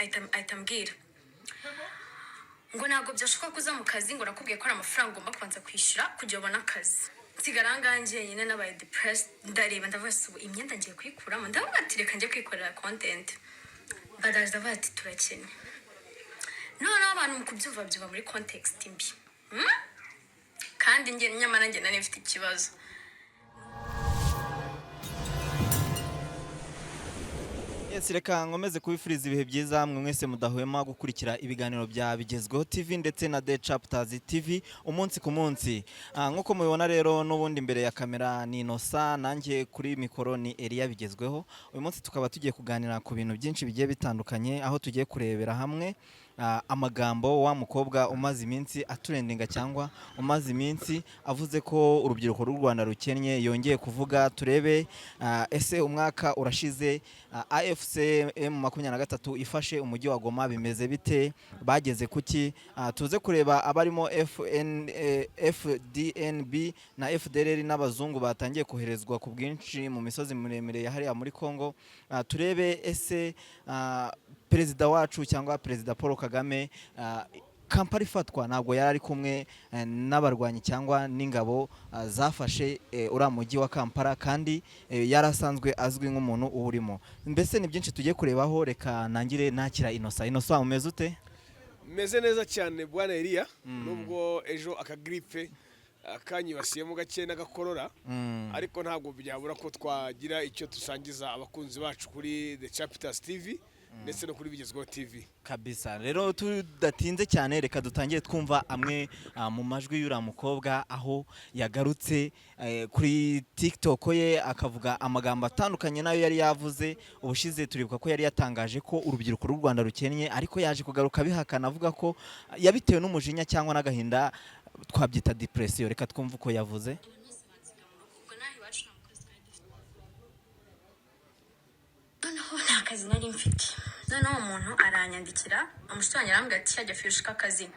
ahita ambwira ngo ntabwo byashoboka kuza mu kazi ngo nakubwiye ko ari amafaranga ugomba kubanza kwishyura kugira ubone akazi. Nsigara nganjye nyine nabaye depressed, ndareba ndavuga ubu imyenda ngiye kuyikuramo, ndavuga ati reka njye kwikorera content. Badaje ndavuga ati turakennye. Noneho abantu mu kubyumva byumva muri context mbi. Kandi nyamara njye nari mfite ikibazo. Yes, reka nkomeze kubifuriza ibihe byiza mwe mwese mudahwema gukurikira ibiganiro bya Bigezweho TV ndetse na The Chapters TV umunsi ku munsi. Nkuko mubibona rero n'ubundi imbere ya kamera ni Innocent, nanjye kuri mikoro ni Elia Bigezweho. Uyu munsi tukaba tugiye kuganira ku bintu byinshi bigiye bitandukanye, aho tugiye kurebera hamwe amagambo wa mukobwa umaze iminsi aturendinga cyangwa umaze iminsi avuze ko urubyiruko rw'u Rwanda rukennye, yongeye kuvuga. Turebe ese umwaka urashize AFC M23 ifashe umujyi wa Goma bimeze bite, bageze kuki? Tuze kureba abarimo FDNB na FDLR n'abazungu batangiye koherezwa ku bwinshi mu misozi miremire ya hariya muri Kongo. Turebe ese perezida wacu cyangwa perezida Paul Kagame Kampala ifatwa ntabwo yari ari kumwe n'abarwanyi cyangwa n'ingabo zafashe uriya mujyi wa Kampala, kandi yarasanzwe azwi nk'umuntu uwurimo. Mbese ni byinshi tugiye kurebaho. Reka nangire nakira Innocent. Innocent, umeze ute? Meze neza cyane bwana Elia, nubwo ejo akagripe akanyibasiyemo gake n'agakorora, ariko ntabwo byabura ko twagira icyo tusangiza abakunzi bacu kuri The Chapters TV ndetse no kuri Bigezweho TV kabisa. Rero tudatinze cyane, reka dutangire twumva amwe mu majwi y'ura mukobwa, aho yagarutse kuri TikTok ye akavuga amagambo atandukanye nayo yari yavuze ubushize. Turibuka ko yari yatangaje ko urubyiruko rw'u Rwanda rukennye, ariko yaje kugaruka bihakana avuga ko yabitewe n'umujinya cyangwa n'agahinda, twabyita depression. Reka twumve uko yavuze. Akazi nari mfite. Noneho umuntu aranyandikira, umushitanyi arambwira ati yajya fiyushika akazi.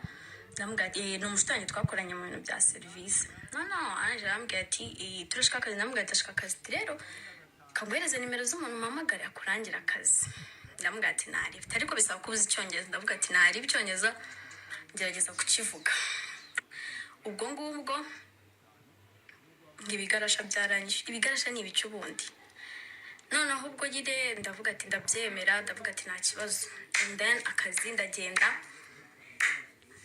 Ndamubwira ati ni umushitanyi twakoranye mu bintu bya service. Noneho anje arambwira ati turashika akazi. Ndamubwira ati ashaka akazi. Rero kaguhereza nimero z'umuntu mpamagara yakurangira akazi. Ndamubwira ati nari, ariko bisaba kubuza icyongereza. Ndavuga ati nari icyongereza ngerageza kukivuga. Ubwo ngubwo ibigarasha byarangije. Ibigarasha ni ibiki ubundi? Noneho ubwo gide ndavuga ati ndabyemera, ndavuga ati nta kibazo. And then akazi ndagenda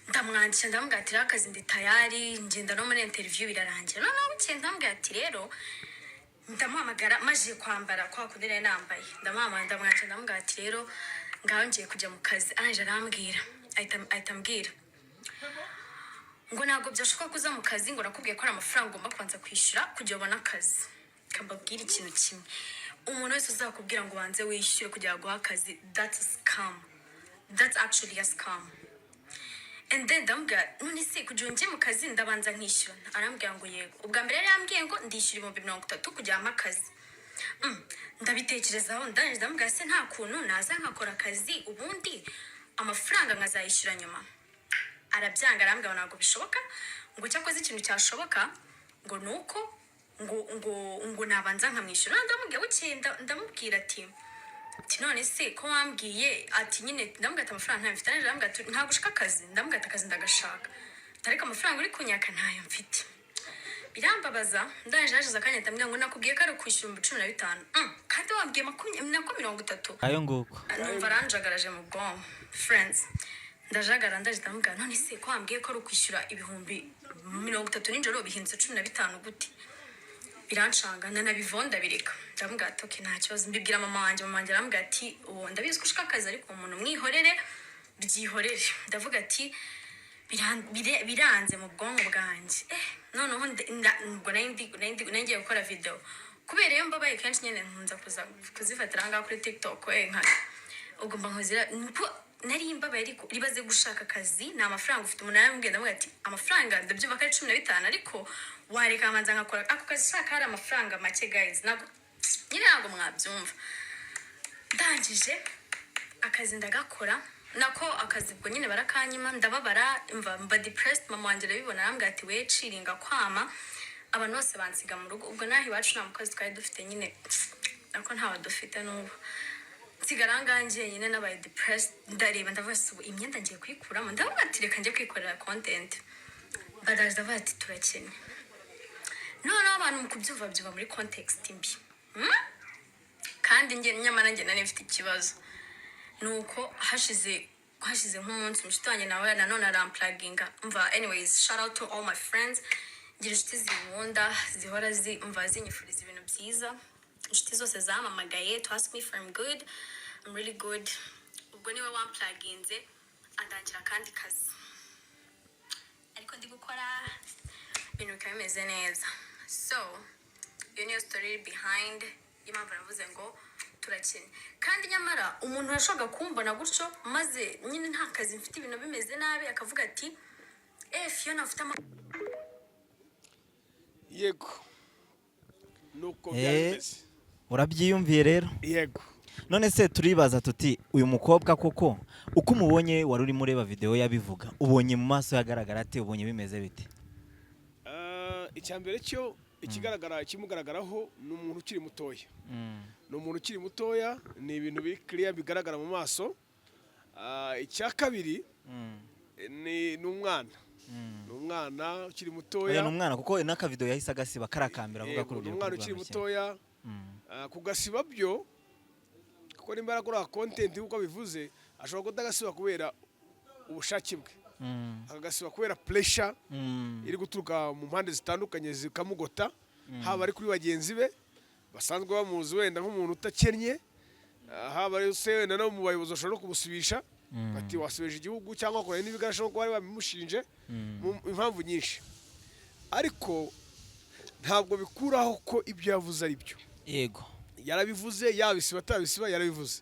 ndamwandikira, ndamubwira ati akazi ndi tayari, ngenda no muri interview birarangira. Noneho bukeye ndamubwira ati rero ndamuhamagara maje kwambara kwa kundi nari nambaye. Ndamwandikira ndamubwira ati rero ngaho ngiye kujya mu kazi. Anje arambwira, ahita ambwira ngo ntabwo byashoboka kuza mu kazi ngo nakubwiye ko ari amafaranga ugomba kubanza kwishyura kugira ubone akazi. Kambabwira ikintu kimwe, umuntu wese uzakubwira ngo banze wishyure kugira ngo akazi, that's a scam. That's actually a scam. And then ndamubwira none se kugira njye mu kazi ndabanza nkishyura? Arambwira ngo yego. Ubwa mbere yari yambwiye ngo ndishyura 30,000 kugira ngo akazi. Ndabitekerezaho ndamubwira se nta kuntu naza nkakora akazi ubundi amafaranga nkazayishyura nyuma? Arabyanga, arambwira ntabwo bishoboka, ngo cyakoze ikintu cyashoboka ngo nuko ngo nabanza nkamwishyura. Ndamubwira ati none se ko wambwiye ati nyine, ndamubwira ati amafaranga ntayo mfite. Ndamubwira ati ntabwo ushaka akazi? Ndamubwira ati akazi ndagashaka, ariko amafaranga uri kunyaka ntayo mfite. Birambabaza. Ndaje akanya ndamubwira ngo nakubwiye ko ari kwishyura 15,000 kandi wambwiye 30. Ayo nguko numva aranjagaraje mu bwonko. Friends, ndajagara ndamubwira none se ko wambwiye ko ari kwishyura 30,000 nijoro bihinze 15 gute? Biranshanga nanabivonda bireka. Ndamubwira ati okay nta kibazo. Mbibwira mama wanjye arambwira ati uwo ndabizi ko ushaka akazi, ariko umuntu mwihorere byihorere. Ndavuga ati biranze mu bwonko bwanjye. Noneho ubwo ngiye gukora video, kubera iyo mbabaye kenshi nyine nkunza kuzifatira ngaho kuri TikTok. Ubwo mba nkozira nari mbabaye, ariko ribaze gushaka akazi nta mafaranga ufite. Umuntu arambwira, ndamubwira ati amafaranga ndabyumva ko ari 15, ariko wareka amanza nkakora ako kazi shaka hari amafaranga make guys. Ntabwo mwabyumva. Ndangije akazi ndagakora, nako akazi ubwo nyine barakanyima, ndababara, mba depressed. Mama wanjye arabibona, arambwira ati we ciringa kwama, abantu bose bansiga mu rugo. Ubwo nahi iwacu nta mukozi twari dufite nyine, nako ntawe dufite n'ubu. nsigara nganjye nyine nabaye depressed ndareba ndavuga ubu imyenda ngiye kuyikuramo ndavuga ati reka njye kwikorera content badaje ndavuga ati turakene noneho abantu mu kubyumva byuba muri context mbi kandi nyamara njye nari mfite ikibazo nuko hashize nk'umunsi mushito wanjye nawe nanone arampluginga mva anyways shout out to all my friends ngira inshuti zinkunda zihora mva zinyifuriza ibintu byiza inshuti zose zamamagaye to ask me if I'm good I'm really good ubwo niwe wampluginze andangira akandi kazi ariko ndi gukora ibintu bikaba bimeze neza so iyo niyo story behind impamvu navuze ngo turakene kandi nyamara umuntu yashoboga kumbona gutyo maze nyine nta kazi mfite ibintu bimeze nabi akavuga ati Fiona ufite yego nuko byameze urabyiyumviye rero yego none se turibaza tuti uyu mukobwa koko uko umubonye wari urimo ureba video yabivuga ubonye mu maso yagaragara ate ubonye bimeze bite icyambere cyo ikimugaragaraho ni umuntu ukiri mutoya ni umuntu ukiri mutoya ni ibintu biri clear bigaragara mu maso icya kabiri ni umwana ni umwana ukiri mutoya ni umwana kuko n'aka video yahise agasiba karakambira avuga ko urubyiruko umwana ukiri mutoya kugasiba byo kuko nimba arakora content uko bivuze ashobora kutagasiba kubera ubushake bwe akagasiba kubera pressure iri guturuka mu mpande zitandukanye zikamugota haba ari kuri bagenzi be basanzwe bamuzi wenda nk'umuntu utakennye haba ari se wenda no mu bayobozi bashobora kubusubisha bati wasubeje igihugu cyangwa akora n'ibigarasho ko bari babimushinje impamvu nyinshi ariko ntabwo bikuraho ko ibyo yavuze ari byo yego yarabivuze yabisiba atabisiba yarabivuze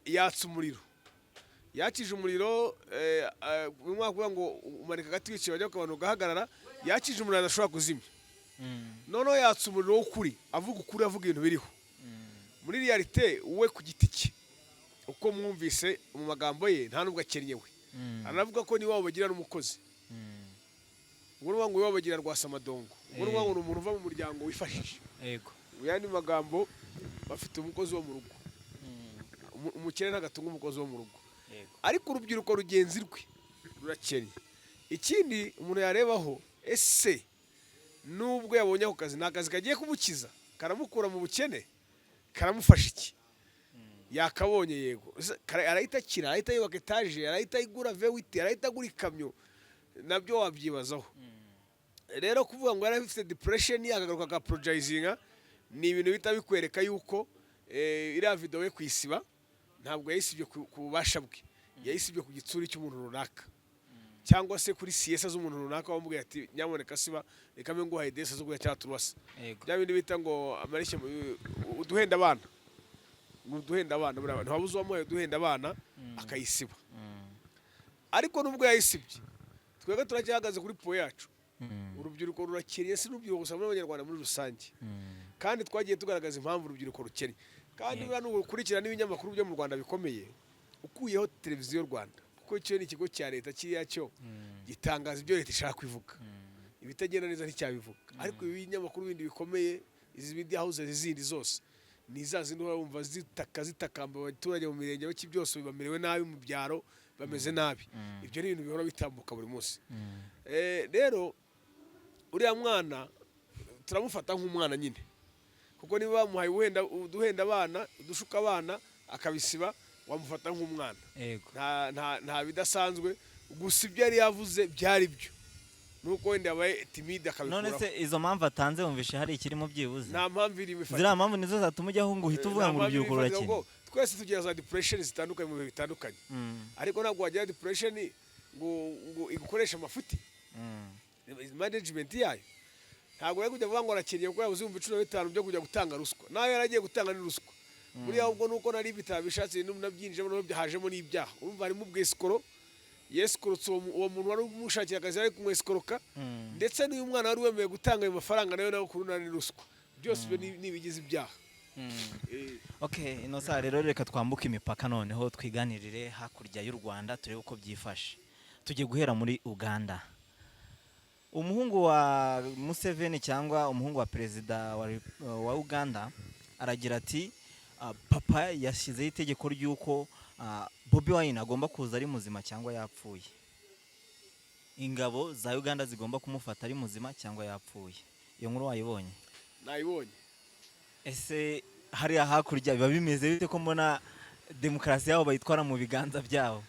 yatsa umuriro yakije umuriro mu mwaka uvuga ngo umanika agati wiciye bajya ku bantu ugahagarara yakije umuriro adashobora kuzimya noneho yatsa umuriro w'ukuri avuga ukuri avuga ibintu biriho muri realite we ku giti cye uko mwumvise mu magambo ye nta nubwo akennye we aravuga ko ni wabo bagira n'umukozi ubwo ngo wabo bagira rwasamadongo ubwo ngo ni umuntu uva mu muryango wifashije yego mu yandi magambo bafite umukozi wo mu rugo umukene ntagatunga umukozi wo mu rugo ariko urubyiruko rugenzi rwe rurakennye ikindi umuntu yarebaho ese nubwo yabonye ako kazi ni akazi kagiye kumukiza karamukura mu bukene karamufasha iki yakabonye yego arahita akira arahita yubaka etaje arahita igura vewiti arahita agura ikamyo nabyo wabyibazaho rero kuvuga ngo yari afite depression akagaruka akaprojayizinga ni ibintu bita bikwereka yuko iriya video ye kwisiba ntabwo yayisibye ku bubasha bwe yayisibye ku gitsuri cy'umuntu runaka cyangwa se kuri siesa z'umuntu runaka wamubwiye ati nyamuneka siba reka mbe nguhaye desa zo guhita turwasa bya bindi bita ngo amarishye uduhenda abana uduhenda abana buri abantu habuze wamuhaye uduhenda abana akayisiba ariko nubwo yayisibye twebwe turacyahagaze kuri po yacu urubyiruko rurakennye si n'urubyiruko gusa n'abanyarwanda muri rusange kandi twagiye tugaragaza impamvu urubyiruko rukennye kandi niba nukurikira n'ibinyamakuru byo mu Rwanda bikomeye ukuyeho televiziyo Rwanda kuko cyo ni ikigo cya leta kiriya cyo gitangaza ibyo leta ishaka kwivuga ibitagenda neza nticyabivuga ariko ibinyamakuru bindi bikomeye izi media houses zindi zose ni za zindi wumva zitakamba abaturage mu mirenge baki byose bibamerewe nabi mu byaro bameze nabi ibyo ni ibintu bihora bitambuka buri munsi rero uriya mwana turamufata nk'umwana nyine kuko niba bamuhaye uduhenda abana udushuka abana akabisiba wamufata nk'umwana nta bidasanzwe gusa ibyo yari yavuze byari byo nuko wenda yabaye timide akabikuraho none se izo mpamvu atanze wumvishe hari ikirimo byibuze nta mpamvu iri bifata ziriya mpamvu nizo zatuma ujyaho ngo uhite uvuga ngo urubyiruko rurakennye twese tugira za depression zitandukanye mu bihe bitandukanye ariko ntabwo wagira depression ngo igukoresha amafuti management yayo ntabwo yari kujya avuga ngo arakennye kuko yabuze ibihumbi 15 byo kujya gutanga ruswa nawe yaragiye gutanga ni ruswa buriya ubwo nuko nari bitabishatse nabyinjemo no byahajemo n'ibyaha urumva harimo ubwesikoro yesikorotse uwo muntu wari umushakira akazi ari kumwesikoroka ndetse n'uyu mwana wari wemeye gutanga ayo mafaranga nayo nawe kuruna ni ruswa byose ibyo ni ibigize ibyaha okay ino saa rero reka twambuke imipaka noneho twiganirire hakurya y'u Rwanda turebe uko byifashe tugiye guhera muri Uganda umuhungu wa Museveni cyangwa umuhungu wa perezida wa Uganda aragira ati papa yashyizeho itegeko ry'uko Bobi Wine agomba kuza ari muzima cyangwa yapfuye, ingabo za Uganda zigomba kumufata ari muzima cyangwa yapfuye. Iyo nkuru wayibonye? nayibonye. Ese hariya hakurya biba bimeze bite ko mbona demokarasi yabo bayitwara mu biganza byabo?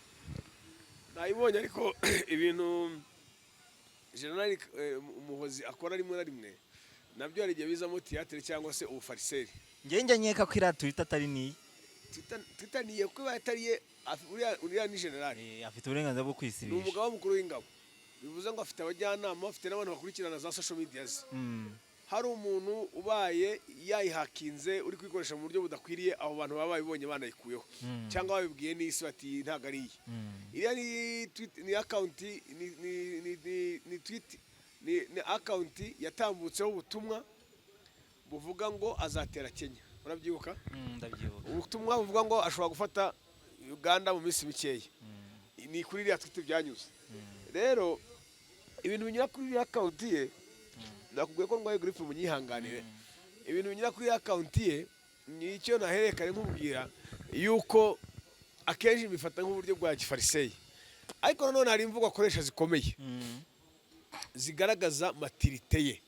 Nayibonye, ariko ibintu generali Umuhozi akora rimwe na rimwe nabyo hari igihe bizamo théâtre cyangwa se ubufariseri. Njye nkeka ko iriya Twitter atari niye. Titaniye kuba atariye, uriya ni generali. Afite uburenganzira bwo Ni kwisibisha. umugabo mukuru w'ingabo. Bivuze ngo afite abajyanama, afite n'abantu bakurikirana za social media ze. Hari umuntu ubaye yayihakinze uri kwikoresha mu buryo budakwiriye, abo bantu baba babibonye banayikuyeho cyangwa babibwiye n'isi bati ntago ari iye. Iriya ni account ni tweet ni account yatambutseho ubutumwa buvuga ngo azatera Kenya. Urabyibuka? Ndabyibuka. Ubutumwa buvuga ngo ashobora gufata Uganda mu minsi mikeya. Ni kuri iriya tweet byanyuze. Rero ibintu binyura kuri iriya account ye, nakubwiye ko ndwaye grippe munyihanganire. Ibintu binyura kuri account ye ni icyo naherekane nkubwira yuko akenshi bifata nk'uburyo bwa gifarisei, ariko nanone hari imvugo akoresha zikomeye zigaragaza maturité ye.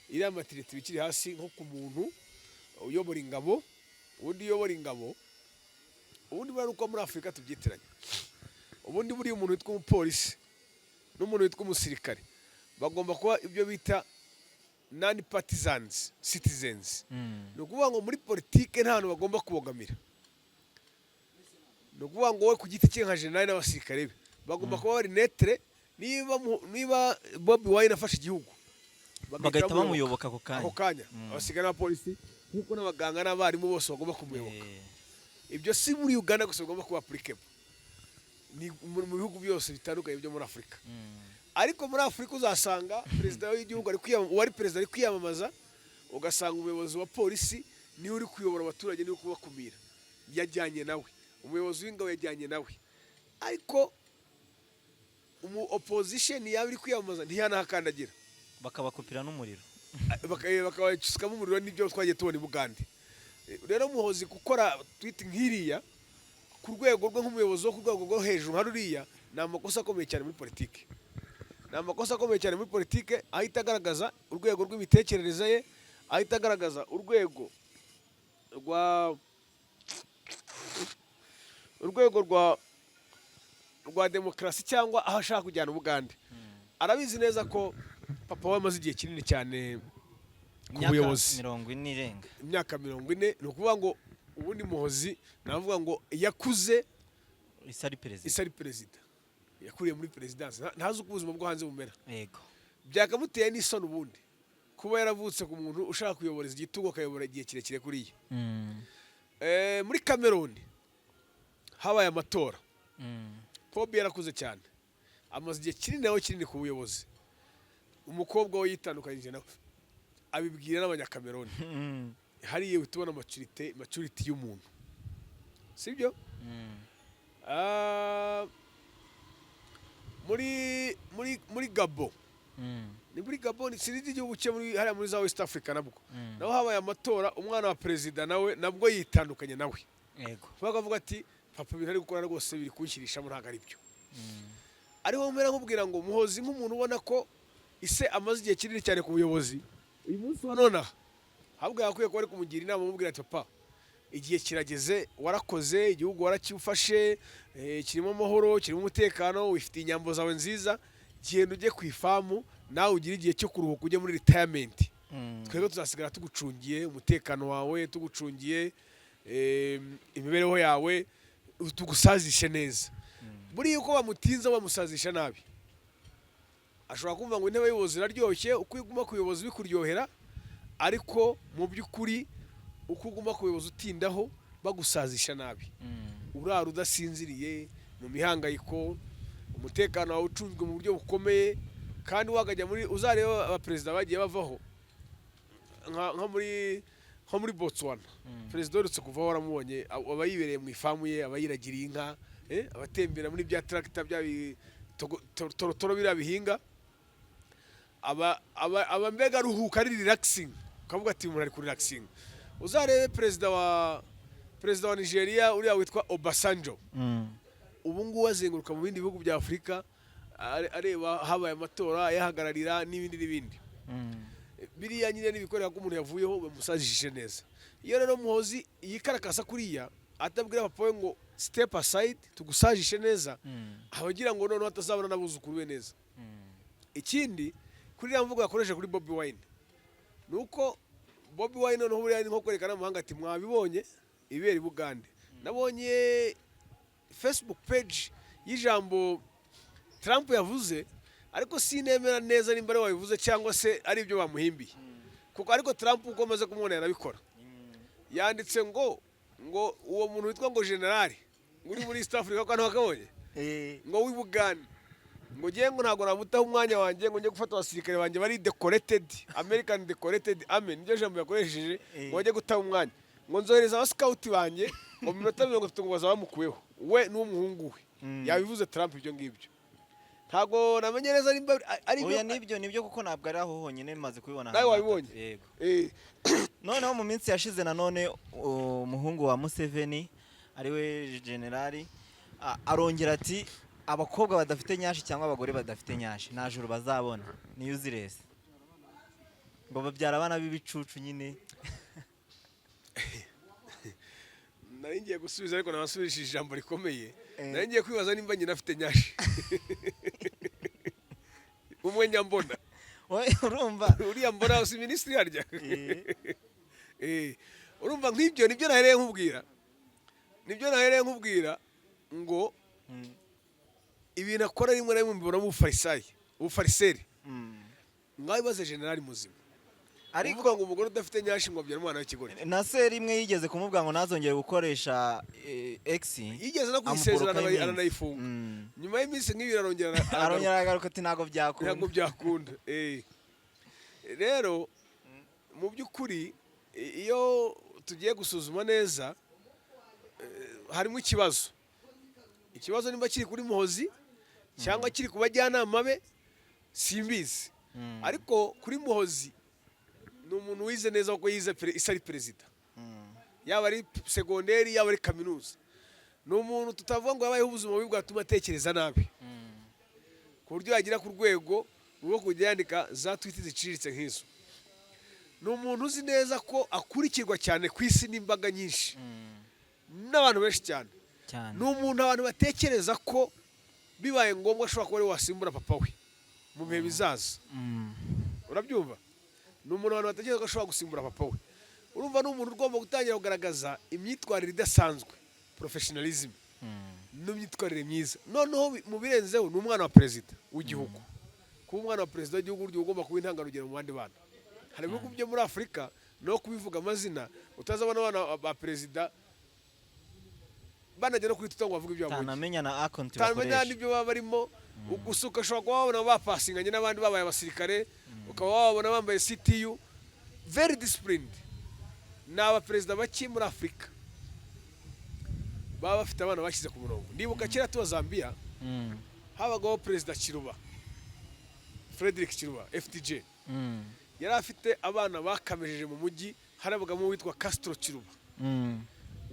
Iriya maturité bikiri hasi nko ku muntu uyobora ingabo, ubundi uyobora ingabo, ubundi bari uko muri Afurika tubyitiranye. Ubundi buri umuntu witwa umupolisi n'umuntu witwa umusirikare bagomba kuba ibyo bita non-partisans citizens. Ni ukuvuga ngo muri politike nta hantu bagomba kubogamira. Ni ukuvuga ngo we ku giti cye nka generali n'abasirikare be bagomba kuba bari netre. Niba Bobi Wine afashe igihugu bagahita bamuyoboka ako kanya, abasirikare n'abapolisi nk'uko n'abaganga n'abarimu bose bagomba kumuyoboka. Ibyo si muri Uganda gusa bagomba kuba applicable, ni mu bihugu byose bitandukanye byo muri Afurika. Ariko muri Afurika uzasanga perezida w'igihugu wari perezida ari kwiyamamaza, ugasanga umuyobozi wa polisi niwe uri kuyobora abaturage, niwe kubakumira, yajyanye nawe. Umuyobozi w'ingabo yajyanye nawe, ariko opposition yaba iri kwiyamamaza ntiyanahakandagira, bakabakupira n'umuriro bakabacusukamo umuriro. N'ibyo twagiye tubona i Bugande. Rero Muhozi gukora tweet nk'iriya ku rwego rwe nk'umuyobozi wo ku rwego rwo hejuru nka ruriya ni amakosa akomeye cyane muri politike. Ni amakosa akomeye cyane muri politike, ahita agaragaza urwego rw'imitekerereze ye, ahita agaragaza urwego rwa demokarasi cyangwa aho ashaka kujyana Ubugande. Arabizi neza ko papa we amaze igihe kinini cyane ku buyobozi, imyaka 40. Ni ukuvuga ngo ubundi Muhozi navuga ngo yakuze isari perezida, yakuriye muri perezidansi, ntazi uko ubuzima bwo hanze bumera. Yego, byakamuteye n'isoni ubundi kuba yaravutse ku muntu ushaka kuyobora igitugu akayobora igihe kirekire kuriya. Muri Cameroon habaye amatora. Bobi yarakuze cyane, amaze igihe kinini ku buyobozi. Umukobwa we yitandukanyije nawe, abibwira n'abanyakameroni. Hariya utubona maturity y'umuntu, sibyo? muri Gabon, ni muri Gabon, sinzi igihugu cye hariya muri za West Africa nabwo naho habaye amatora. Umwana wa perezida nawe nabwo yitandukanye nawe. Yego, bakavuga ati papa ibintu ari gukora rwose biri kunshyirishamo ntabwo ari byo. Ariho mpera nkubwira ngo Muhozi nk'umuntu ubona ko ise amaze igihe kinini cyane ku buyobozi, uyu munsi wa none ahubwo yakwiye kuba ari kumugira inama amubwira ati papa igihe kirageze, warakoze, igihugu waracyufashe, kirimo amahoro, kirimo umutekano, wifitiye inyambo zawe nziza, genda ujye ku ifamu nawe ugire igihe cyo kuruhuka, ujye muri retirement. Twebwe tuzasigara tugucungiye umutekano wawe, tugucungiye imibereho yawe, tugusazishe neza. Buriya uko bamutinza bamusazisha nabi, ashobora kumva ngo intebe y'ubuyobozi iraryoshye, uko uguma ku buyobozi bikuryohera, ariko mu by'ukuri uko uguma ku buyobozi utindaho bagusazisha nabi. Urara udasinziriye mu mihangayiko, umutekano wawe ucunzwe mu buryo bukomeye. Kandi wakajya muri uzareba abaperezida bagiye bavaho nka muri Botswana, perezida uretse kuvaho waramubonye aba yibereye mu ifamu ye, aba yiragiriye inka, abatembera muri bya tractor bya torotoro biriya bihinga, aba mbega aruhuka, ari relaxing, ukavuga ati umuntu ari ku relaxing. Uzarebe perezida perezida wa Nigeria uriya witwa Obasanjo Mm. ubu ngubu azenguruka mu bindi bihugu bya Afurika areba habaye amatora ayahagararira n'ibindi n'ibindi. Mm. Biriya nyine n'ibikorera ko umuntu yavuyeho bamusajishije neza. Iyo rero Muhozi yikarakasa kuriya atabwira papa we ngo step aside tugusajishe neza, Mm. abagira ngo noneho atazabona n'abuzukuru be neza. Mm. Ikindi kuri ya mvugo yakoresheje kuri Bobi Wine nuko Bobi Wine noneho buriya ni nko kwerekana amahanga ati mwabibonye ibera i Bugande. Nabonye Facebook page y'ijambo Trump yavuze ariko sinemera neza nimba ari wabivuze cyangwa se ari ibyo bamuhimbiye, kuko ariko Trump uko amaze kumubona yarabikora. Yanditse ngo uwo muntu witwa ngo generali uri muri East Africa kandi wakabonye ngo w'i Bugande ngo ngiye ngo ntabwo namutaho umwanya wanjye ngo njye gufata abasirikare banjye bari decorated American decorated army, niryo jambo yakoresheje ngo njye gutaha umwanya, ngo nzohereza aba scout banjye ngo mu minota 30 ngo bazaba bamukuyeho we n'umuhungu we. Yabivuze Trump ibyo ngibyo. Ntago namenyereza nimba ari Oya nibyo kuko ntabwo ari aho honyine maze kubibona. nawe wabibonye. Yego. Noneho mu minsi yashize nanone umuhungu wa Museveni ariwe generali arongera ati abakobwa badafite nyashi cyangwa abagore badafite nyashi nta juru bazabona ni useless, ngo babyara abana b'ibicucu nyine. Nari ngiye gusubiza ariko nabasubishije ijambo rikomeye. Nari ngiye kwibaza nimba nyina afite nyashi. Umwe nyambona. Urumva Uriya mbona usi ministry harya. Urumva nk'ibyo nibyo nahereye nkubwira ngo ibintu akora rimwe na rimwe mbibona mu bufariseri. Mwabibaze generali muzima. Ariko ngo umugore udafite nyashi ngo abyara umwana w'ikigori. na seri imwe yigeze kumubwira ngo ntazongere gukoresha X, yigeze no kwisezerana aranayifunga. Nyuma y'iminsi nk'ibiri arongera agaruka ati ntago byakunda. Rero mu by'ukuri iyo tugiye gusuzuma neza harimo ikibazo nimba kiri kuri Muhozi cyangwa kiri ku bajyanama be simbizi. Ariko kuri Muhozi ni umuntu wize neza kuko yize isari perezida, yaba ari segonderi yaba ari kaminuza. Ni umuntu tutavuga ngo yabayeho ubuzima bubi bwatuma atekereza nabi ku buryo yagira ku rwego rwo kujya yandika za tweet ziciriritse nk'izo. Ni umuntu uzi neza ko akurikirwa cyane ku isi n'imbaga nyinshi n'abantu benshi cyane. Ni umuntu abantu batekereza ko bibaye ngombwa ashobora kuba ari wasimbura papa we mu bihe bizaza. Urabyumva? Ni umuntu abantu batekereza ko ashobora gusimbura papa we. Urumva ni umuntu ugomba gutangira kugaragaza imyitwarire idasanzwe, professionalism n'imyitwarire myiza. Noneho mu birenzeho ni umwana wa perezida w'igihugu. Kuba umwana wa perezida w'igihugu ugomba kuba intangarugero mu bandi bana. Hari ibihugu byo muri Afurika no kubivuga amazina utazabona abana ba perezida banajya no kwita ngo bavuga ibyo babonye. Tanamenya na account bakoresha. N'ibyo baba barimo ugusuka ashobora kuba wabona bapasinganye n'abandi babaye abasirikare ukaba wabona bambaye CTU very disciplined. Ni abaperezida baki muri Afurika baba bafite abana bashyize ku murongo. Ndibuka kera tuba Zambia habagaho perezida Chiluba, Frederick Chiluba FDJ. Yari afite abana bakamejeje mu mujyi, harabagamo witwa Castro Chiluba.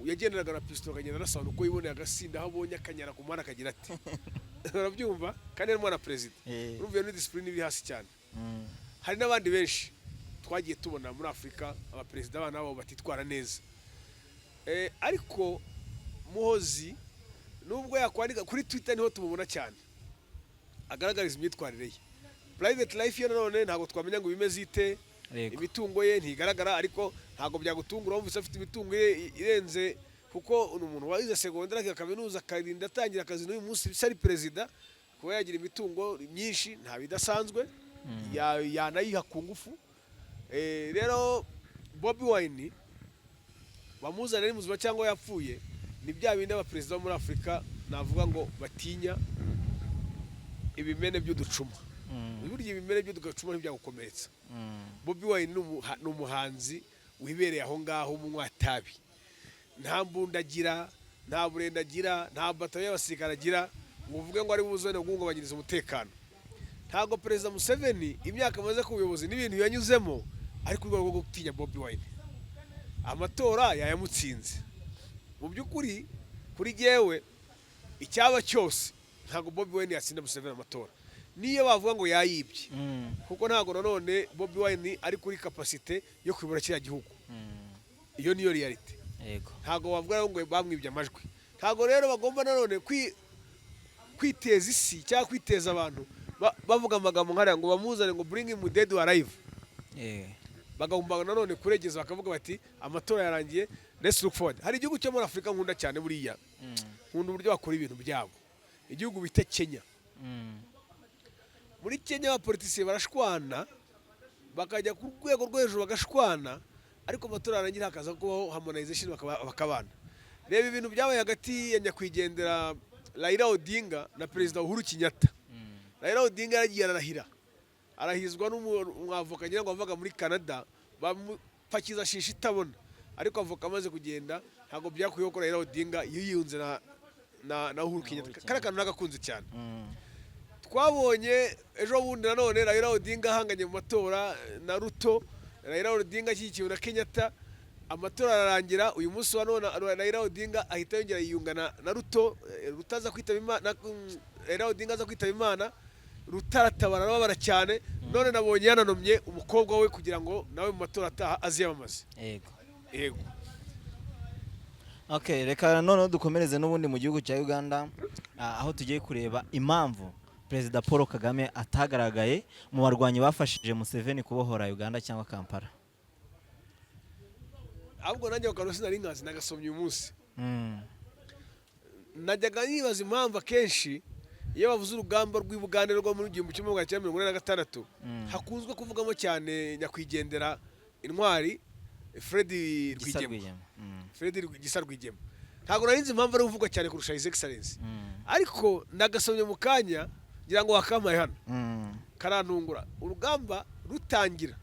Yagenderaga na pistol akagenda arasana uko yiboneye agasinda aho abonye akanyara ku mwana akagira ati urabyumva kandi ari umwana perezida. Urumva ni discipline iri hasi cyane. Hari n'abandi benshi twagiye tubona muri Afurika abaperezida abana babo batitwara neza. Ariko Muhozi nubwo yakwandika kuri Twitter niho tumubona cyane agaragariza imyitwarire ye. Private life ye none ntabwo twamenya ngo bimeze ite. Imitungo ye ntigaragara ariko ntabwo byagutungura wumvise afite imitungo ye irenze kuko umuntu wayize segonderi ya kaminuza akarinda atangira akazi n'uyu munsi bisari perezida kuba yagira imitungo myinshi nta bidasanzwe yanayiha ku ngufu. Rero Bobi Wine bamuzana ari muzima cyangwa yapfuye ni bya bindi abaperezida bo muri Afurika navuga ngo batinya ibimene by'uducuma. Burya ibimene by'uducuma ntibyagukomeretsa. Bobi Wine ni umuhanzi wibereye aho ngaho mu mwatabi. Nta mbundagira, nta burendagira, nta batayo y'abasirikare agira ngo uvuge ngo ari buzone guhungabanyiriza umutekano. Ntago perezida Museveni imyaka amaze ku buyobozi n'ibintu yanyuzemo ariko urwo rwo gutinya Bobi Wine. Amatora yayamutsinze. mu by'ukuri kuri jyewe icyaba cyose ntabwo Bobi Wine yatsinda Museveni amatora niyo bavuga ngo yayibye kuko ntabwo nanone Bobi Wine ari kuri kapasite yo kuyobora kiriya gihugu iyo niyo reality yego ntabwo bavuga ngo bamwibye amajwi ntabwo rero bagomba nanone kwiteza isi cyangwa kwiteza abantu bavuga amagambo nk'ariya ngo bamuzane ngo bring him dead or alive bagomba nanone kuregeza bakavuga bati amatora yarangiye let's look forward hari igihugu cyo muri Afurika nkunda cyane buriya nkunda uburyo bakora ibintu byabo igihugu bita Kenya muri Kenya abapolitisiye barashwana bakajya ku rwego rwo hejuru bagashwana ariko amatora yarangira hakaza kubaho harmonization bakabana reba ibintu byabaye hagati ya nyakwigendera Raila Odinga na Perezida Uhuru Kenyatta Raila Odinga yaragiye arahizwa n'umwavoka ngira ngo avaga muri Canada bamupakiza shisha itabona ariko avoka amaze kugenda ntabwo byakuyeho ko Raila Odinga yiyunze na Uhuru Kenyatta karakantu nagakunze cyane twabonye ejo bundi nanone Raila Odinga ahanganye mu matora na Ruto Raila Odinga ashyigikiwe na Kenyatta amatora ararangira uyu munsi wa none Raila Odinga ahita yongera yiyungana na Ruto rutaza kwitaba Imana Raila Odinga aza kwitaba Imana rutaratabara arababara cyane none nabonye yananomye umukobwa we kugira ngo nawe mu matora ataha aziyamamaze yego okay reka none dukomereze n'ubundi mu gihugu cya Uganda aho tugiye kureba impamvu Perezida Paul Kagame atagaragaye mu barwanyi bafashije Museveni kubohora Uganda cyangwa Kampala ahubwo nanjye bakano sinari nkazi nagasomye uyu munsi najyaga nibaza impamvu akenshi iyo bavuze urugamba rw'Ibugande rwo muri 1946 hakunzwe kuvugamo cyane nyakwigendera intwari Fred Gisa Rwigema ntabwo narinzi impamvu ari uvugwa cyane kurusha His Excellency ariko nagasomye mu kanya ngira ngo wakamaye hano karantungura urugamba rutangira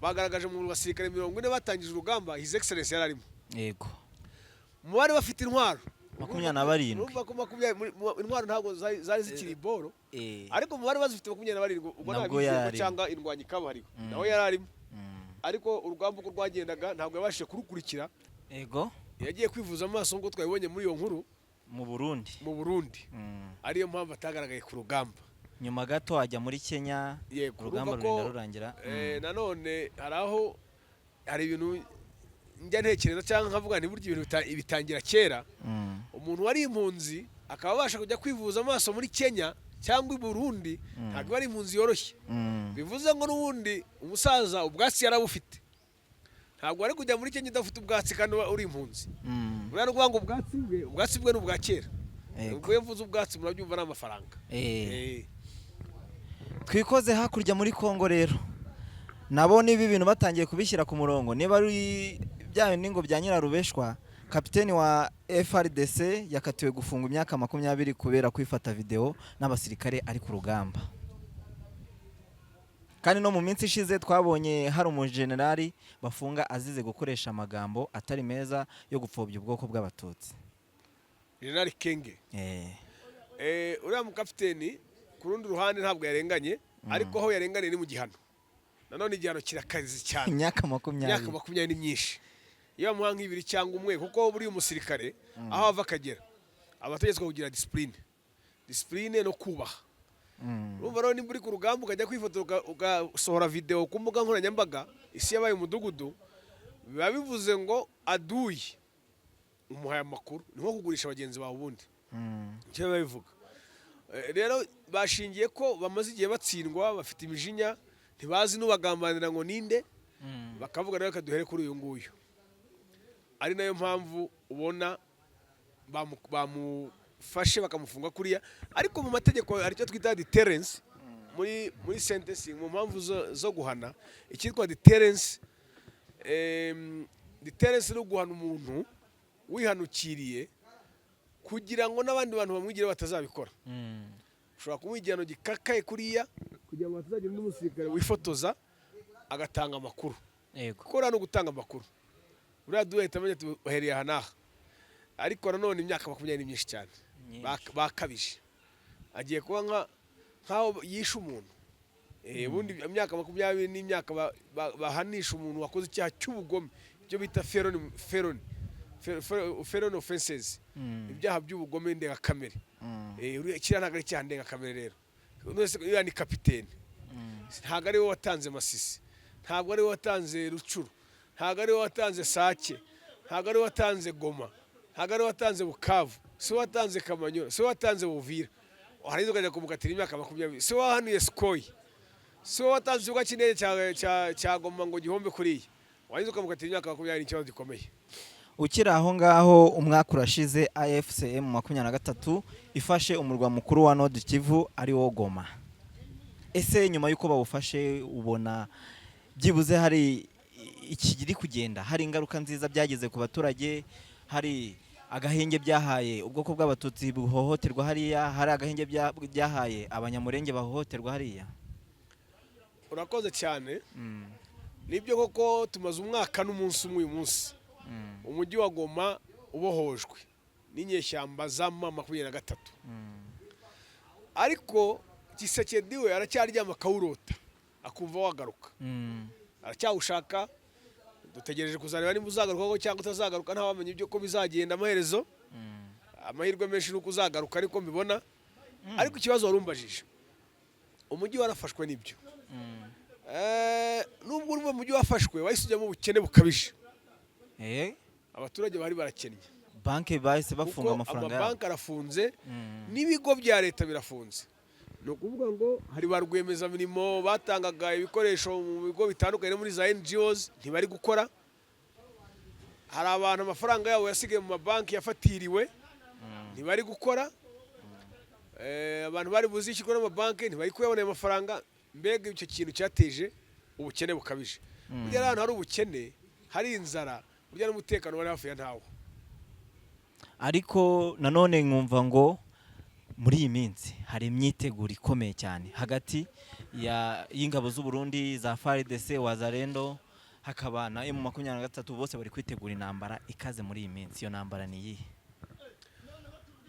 bagaragaje mu basirikare 40 batangije urugamba His Excellency yararimo yego mu bari bafite intwaro 27 intwaro ntabwo zari zikiri boro ariko mu bari bazifite 27 ubwo ntabwo cyangwa indwanyi kabariho naho yararimo ariko urugamba uko rwagendaga ntabwo yabashije kurukurikira yego yagiye kwivuza amaso ngo twabibonye muri iyo nkuru mu Burundi ariyo mpamvu atagaragaye ku rugamba nyuma gato ajya muri Kenya urugamba rurinda rurangira nanone haraho hari ibintu njya ntekereza cyangwa nkavuga nti buryo ibintu bitangira kera umuntu wari impunzi akaba abasha kujya kwivuza amaso muri Kenya cyangwa i Burundi ntabwo ari impunzi yoroshye bivuze ngo n'ubundi umusaza ubwatsi yarabufite ntabwo ari kujya muri Kenya udafite ubwatsi kandi uri impunzi uriya no ngo ubwatsi bwe n'ubwa kera ubwo yavuze ubwatsi murabyumva n'amafaranga twikoze hakurya muri Kongo rero nabo niba ibintu batangiye kubishyira ku murongo niba ari bya bintu bya Nyirarubeshwa kapiteni wa FRDC yakatiwe gufunga imyaka 20 kubera kwifata video n'abasirikare ari ku rugamba kandi no mu minsi ishize twabonye hari umujenerali bafunga azize gukoresha amagambo atari meza yo gupfobya ubwoko bw'abatutsi General Kenge uriya mukapiteni ku rundi ruhande ntabwo yarenganye ariko aho yarenganye ni mu gihano nanone igihano kirakazi cyane imyaka 20 ni myinshi iyo bamuha nk'ibiri cyangwa umwe kuko buri umusirikare aho ava akagera abategetswe kugira discipline no kubaha urumva rero nimba uri ku rugamba ukajya kwifotora ugasohora video ku mbuga nkoranyambaga isi yabaye umudugudu biba bivuze ngo aduye umuhaye amakuru ni nko kugurisha abagenzi bawe ubundi icyo biba bivuga rero bashingiye ko bamaze igihe batsindwa bafite imijinya ntibazi n'ubagambanira ngo ninde bakavuga rero kaduhere kuri uyu nguyu ari nayo mpamvu ubona bamufashe bakamufunga kuriya ariko mu mategeko hari icyo twita deterrence muri sentencing mu mpamvu zo guhana icyitwa deterrence no guhana umuntu wihanukiriye kugira ngo n'abandi bantu bamwigire batazabikora ushobora kumuha igihano gikakaye kuriya kugira ngo batazagira n'umusirikare wifotoza agatanga amakuru kuko rero no gutanga amakuru uriya duhita amenya ati bahereye aha n'aha ariko nanone imyaka 20 ni myinshi cyane bakabije agiye kuba nk'aho yishe umuntu ubundi imyaka 20 ni imyaka bahanisha umuntu wakoze icyaha cy'ubugome ibyo bita felon offenses ibyaha by'ubugome ndengakamere kiriya ntabwo ari icyaha ndengakamere rero uriya ni kapitene ntabwo ari we watanze Masisi ntabwo ari we watanze Rucuru ntabwo ari we watanze Sake ntabwo ari we watanze Goma ntabwo ari we watanze Bukavu si we watanze Kamanyola si we watanze Buvira warangiza ukajya kumukatira imyaka 20 si we wahanuye Skoyi si we watanze ikibuga cy'indege cya Goma ngo gihombe kuriya warangiza ukamukatira imyaka 20 n'ikibazo gikomeye. Ukiri aho ngaho umwaka urashize AFCM 23 ifashe umurwa mukuru wa Nord Kivu ari wo Goma. Ese nyuma yuko bawufashe ubona byibuze hari ikigiri kugenda hari ingaruka nziza byageze ku baturage hari agahenge byahaye ubwoko bw'abatutsi buhohoterwa hariya hari agahenge byahaye abanyamurenge bahohoterwa hariya? Urakoze cyane. Nibyo koko tumaze umwaka n'umunsi umwe uyu munsi umujyi wa Goma ubohojwe n'inyeshyamba za M23 ariko Tshisekedi we aracyaryama kawurota akumva wagaruka aracyawushaka dutegereje kuzareba niba uzagaruka cyangwa utazagaruka nta wamenye ibyo ko bizagenda amaherezo amahirwe menshi nuko uzagaruka ariko mbibona ariko ikibazo warumbajije umujyi warafashwe nibyo nubwo urumva umujyi wafashwe wayisujyamo ubukene bukabije abaturage bari barakennye banki bahise bafunga amafaranga yabo banki arafunze n'ibigo bya leta birafunze no kuvuga ngo hari ba rwiyemezamirimo batangaga ibikoresho mu bigo bitandukanye muri za NGOs ntibari gukora hari abantu amafaranga yabo yasigaye mu mabanki yafatiriwe ntibari gukora abantu bari buzishyirwa n'amabanki ntibari kuyabona amafaranga mbega icyo kintu cyateje ubukene bukabije burya ahantu hari ubukene hari inzara burya n'umutekano wari hafi ya ntawo ariko nanone nkumva ngo muri iyi minsi hari imyiteguro ikomeye cyane hagati y'ingabo z'u Burundi za FARDC Wazalendo hakaba na M23 bose bari kwitegura intambara ikaze muri iyi minsi. Iyo ntambara ni iyihe?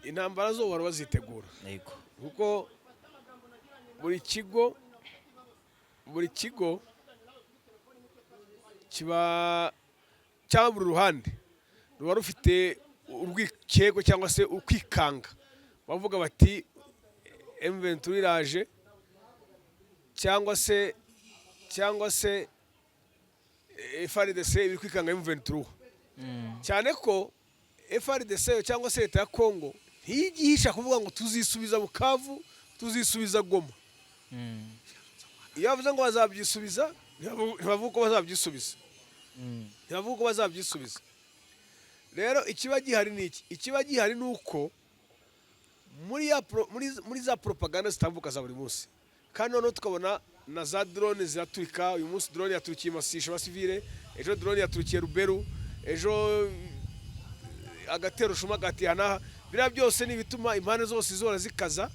Intambara zo bari bazitegura yego kuko buri kigo kiba cyangwa buri ruhande ruba rufite urwikeko cyangwa se ukwikanga bavuga bati M23 iraje cyangwa se FARDC iri kwikanga M23 cyane ko FARDC cyangwa se leta ya Kongo ntiyigisha kuvuga ngo tuzisubiza Bukavu tuzisubiza Goma iyo bavuze ngo bazabyisubiza ntibavuga ko bazabyisubiza rero ikiba gihari niki ikiba gihari nuko muri za propaganda zitambuka za buri munsi kandi noneho tukabona na za drone ziraturika uyu munsi drone yaturikiye Masisha basivile ejo drone yaturikiye Ruberu ejo agatero shuma gatihana bira byose ni bituma impande zose zora zikaza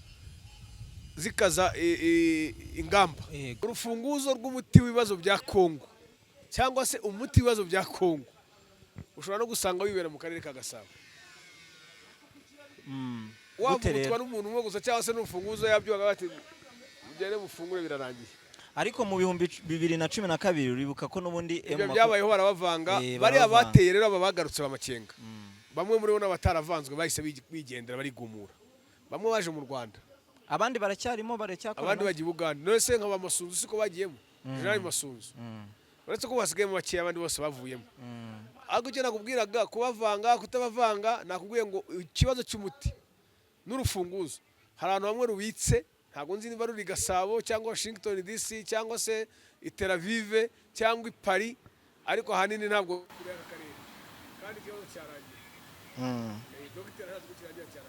ingamba urufunguzo rw'umuti w'ibibazo bya Kongo cyangwa se umuti w'ibibazo bya Kongo ushobora no gusanga wibera mu karere ka Gasabo wavutwa n'umuntu umwe gusa cyangwa se n'urufunguzo yabyo bagati ugere mufungure birarangiye ariko mu bihumbi 2012 uribuka ko nubundi ibyo byabayeho barabavanga bari abateye rero babagarutse bamakenga bamwe muri bo n'abataravanzwe bahise bigendera barigumura bamwe baje mu Rwanda abandi baracyarimo baracyakora abandi bagiye Uganda none se nkaba Masunzu siko bagiyemo General Masunzu uretse ko basigaye mu bakiye abandi bose bavuyemo ariko cyo nakubwiraga kubavanga kutabavanga nakubwiye ngo ikibazo cy'umuti n'urufunguzo hari ahantu hamwe rubitse ntabwo nzi niba ruri Gasabo cyangwa Washington DC cyangwa se Tel Aviv cyangwa Paris ariko ahanini ntabwo kuri aka karere kandi ikibazo cyarangiye dogiteri arazi ko cyarangiye